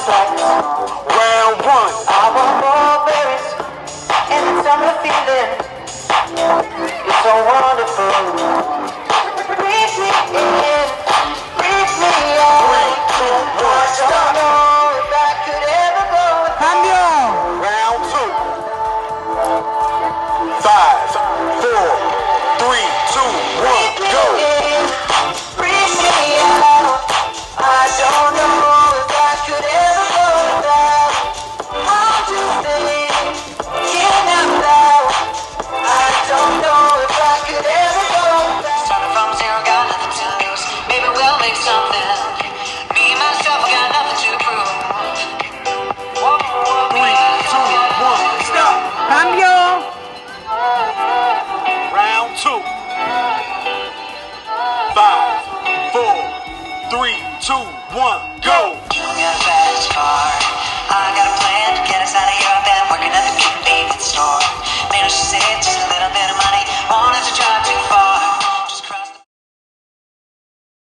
like round one. I want more berries and the summer feeling. It's so wonderful. Breathe me in, breathe me out. I don't know if I could ever go without. Round two. 5, 4, 3, 2, 1, go. Breathe me out. I don't know if I could ever go without. I'm just thinking out loud. I don't know if I could ever go without. Starting from zero, got nothing to lose. Maybe we'll make something. Me, myself, I got nothing to prove. 3, 2, 1, stop. Cambio. Round two. 5, 4, 3, 2, 1, go. You got a fast car. I got a plan to